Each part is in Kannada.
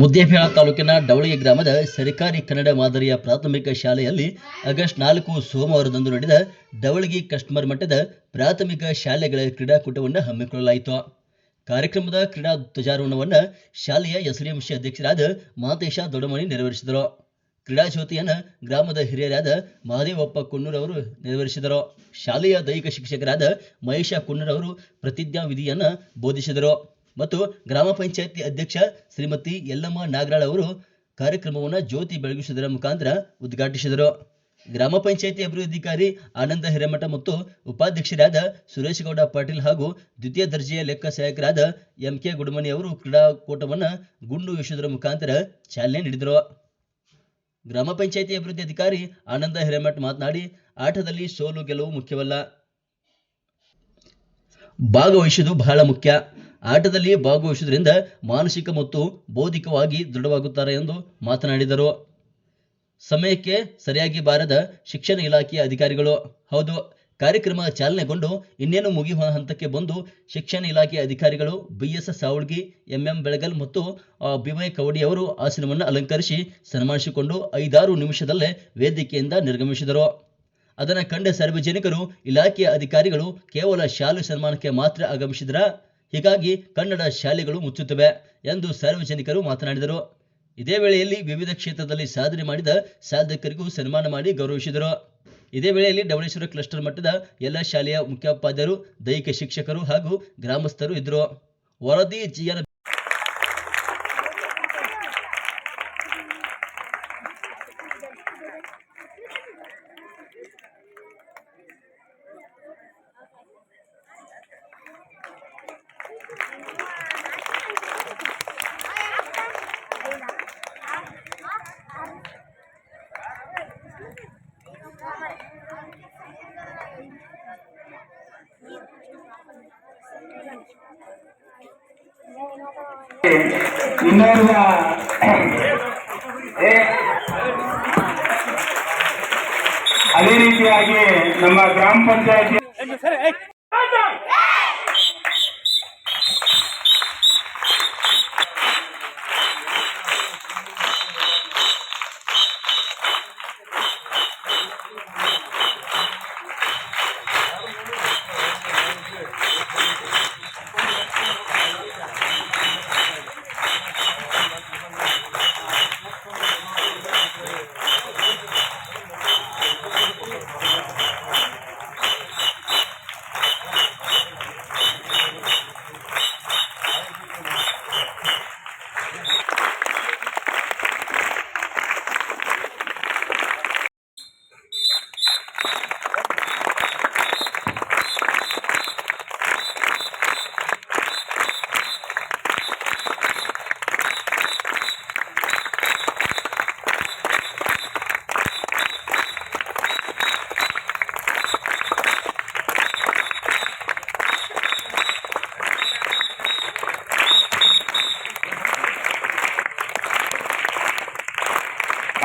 ಮುದ್ದೇಬಿಹಾಳ ತಾಲೂಕಿನ ಡವಳಗಿ ಗ್ರಾಮದ ಸರ್ಕಾರಿ ಕನ್ನಡ ಮಾದರಿಯ ಪ್ರಾಥಮಿಕ ಶಾಲೆಯಲ್ಲಿ ಆಗಸ್ಟ್ 4 ಸೋಮವಾರದಂದು ನಡೆದ ಡವಳಗಿ ಕಸ್ಟಮರ್ ಮಟ್ಟದ ಪ್ರಾಥಮಿಕ ಶಾಲೆಗಳ ಕ್ರೀಡಾಕೂಟವನ್ನು ಹಮ್ಮಿಕೊಳ್ಳಲಾಯಿತು. ಕಾರ್ಯಕ್ರಮದ ಕ್ರೀಡಾ ಧ್ವಜಾರೋಹಣವನ್ನು ಶಾಲೆಯ ಎಸ್ಡಿಎಂಸಿ ಅಧ್ಯಕ್ಷರಾದ ಮಾತೇಶ ದೊಡ್ಡಮನಿ ನೆರವೇರಿಸಿದರು. ಕ್ರೀಡಾ ಜ್ಯೋತಿಯನ್ನು ಗ್ರಾಮದ ಹಿರಿಯರಾದ ಮಹದೇವಪ್ಪ ಕುನ್ನೂರ್ ಅವರು ನೆರವೇರಿಸಿದರು. ಶಾಲೆಯ ದೈಹಿಕ ಶಿಕ್ಷಕರಾದ ಮಹೇಶ ಕುನ್ನೂರ್ ಅವರು ಪ್ರತಿಜ್ಞಾ ವಿಧಿಯನ್ನು ಬೋಧಿಸಿದರು ಮತ್ತು ಗ್ರಾಮ ಪಂಚಾಯಿತಿ ಅಧ್ಯಕ್ಷ ಶ್ರೀಮತಿ ಯಲ್ಲಮ್ಮ ನಾಗರಾಳ್ ಅವರು ಕಾರ್ಯಕ್ರಮವನ್ನು ಜ್ಯೋತಿ ಬೆಳಗಿಸುವುದರ ಮುಖಾಂತರ ಉದ್ಘಾಟಿಸಿದರು. ಗ್ರಾಮ ಪಂಚಾಯಿತಿ ಅಭಿವೃದ್ಧಿಕಾರಿ ಆನಂದ ಹಿರೇಮಠ ಮತ್ತು ಉಪಾಧ್ಯಕ್ಷರಾದ ಸುರೇಶ್ ಗೌಡ ಪಾಟೀಲ್ ಹಾಗೂ ದ್ವಿತೀಯ ದರ್ಜೆಯ ಲೆಕ್ಕ ಸಹಾಯಕರಾದ ಎಂಕೆ ಗುಡಮನಿ ಅವರು ಕ್ರೀಡಾಕೂಟವನ್ನು ಗುಂಡು ಎಸೆಯುವುದರ ಮುಖಾಂತರ ಚಾಲನೆ ನೀಡಿದರು. ಗ್ರಾಮ ಪಂಚಾಯಿತಿ ಅಭಿವೃದ್ಧಿ ಅಧಿಕಾರಿ ಆನಂದ ಹಿರೇಮಠ ಮಾತನಾಡಿ, ಆಟದಲ್ಲಿ ಸೋಲು ಗೆಲುವು ಮುಖ್ಯವಲ್ಲ, ಭಾಗವಹಿಸುವುದು ಬಹಳ ಮುಖ್ಯ. ಆಟದಲ್ಲಿ ಭಾಗವಹಿಸುವುದರಿಂದ ಮಾನಸಿಕ ಮತ್ತು ಬೌದ್ಧಿಕವಾಗಿ ದೃಢವಾಗುತ್ತಾರೆ ಎಂದು ಮಾತನಾಡಿದರು. ಸಮಯಕ್ಕೆ ಸರಿಯಾಗಿ ಬಾರದ ಶಿಕ್ಷಣ ಇಲಾಖೆಯ ಅಧಿಕಾರಿಗಳು. ಹೌದು, ಕಾರ್ಯಕ್ರಮ ಚಾಲನೆಗೊಂಡು ಇನ್ನೇನು ಮುಗಿಯುವ ಹಂತಕ್ಕೆ ಬಂದು ಶಿಕ್ಷಣ ಇಲಾಖೆಯ ಅಧಿಕಾರಿಗಳು BS ಸಾವಳ್ಗಿ, MM ಬೆಳಗಲ್ ಮತ್ತು BY ಕವಡಿ ಅವರು ಆಸನವನ್ನು ಅಲಂಕರಿಸಿ ಸನ್ಮಾನಿಸಿಕೊಂಡು 5-6 ನಿಮಿಷದಲ್ಲೇ ವೇದಿಕೆಯಿಂದ ನಿರ್ಗಮಿಸಿದರು. ಅದನ್ನು ಕಂಡ ಸಾರ್ವಜನಿಕರು, ಇಲಾಖೆಯ ಅಧಿಕಾರಿಗಳು ಕೇವಲ ಶಾಲು ಸನ್ಮಾನಕ್ಕೆ ಮಾತ್ರ ಆಗಮಿಸಿದ್ರ, ಹೀಗಾಗಿ ಕನ್ನಡ ಶಾಲೆಗಳು ಮುಚ್ಚುತ್ತವೆ ಎಂದು ಸಾರ್ವಜನಿಕರು ಮಾತನಾಡಿದರು. ಇದೇ ವೇಳೆಯಲ್ಲಿ ವಿವಿಧ ಕ್ಷೇತ್ರದಲ್ಲಿ ಸಾಧನೆ ಮಾಡಿದ ಸಾಧಕರಿಗೂ ಸನ್ಮಾನ ಮಾಡಿ ಗೌರವಿಸಿದರು. ಇದೇ ವೇಳೆಯಲ್ಲಿ ಡವಳೇಶ್ವರ ಕ್ಲಸ್ಟರ್ ಮಟ್ಟದ ಎಲ್ಲ ಶಾಲೆಯ ಮುಖ್ಯೋಪಾಧ್ಯಾಯರು, ದೈಹಿಕ ಶಿಕ್ಷಕರು ಹಾಗೂ ಗ್ರಾಮಸ್ಥರು ಇದ್ದರು. ವರದಿ GN. ಅದೇ ರೀತಿಯಾಗಿ ನಮ್ಮ ಗ್ರಾಮ ಪಂಚಾಯತಿ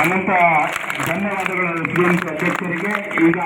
ಅನಂತ ಧನ್ಯವಾದಗಳು ಅಧ್ಯಕ್ಷರಿಗೆ. ಈಗ